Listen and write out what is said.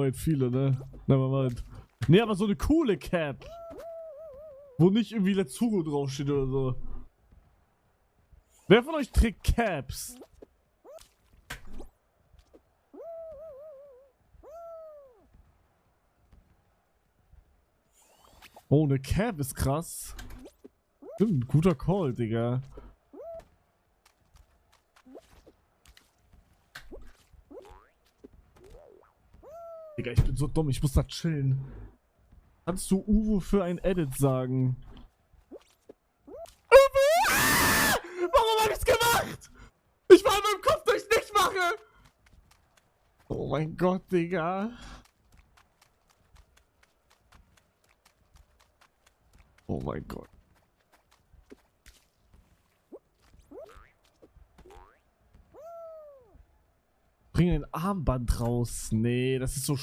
weit viele, ne? Nevermind. Nee, aber so eine coole Cap. Wo nicht irgendwie Letsuro draufsteht oder so. Wer von euch trägt Caps? Oh, eine Cap ist krass. Stimmt, guter Call, Digga. Digga, ich bin so dumm, ich muss da chillen. Kannst du Uwe für ein Edit sagen? Uwe! Ah! Warum hab ich's gemacht? Ich war in meinem Kopf, dass ich's nicht mache! Oh mein Gott, Digga. Oh mein Gott. Bring ein Armband raus. Nee, das ist so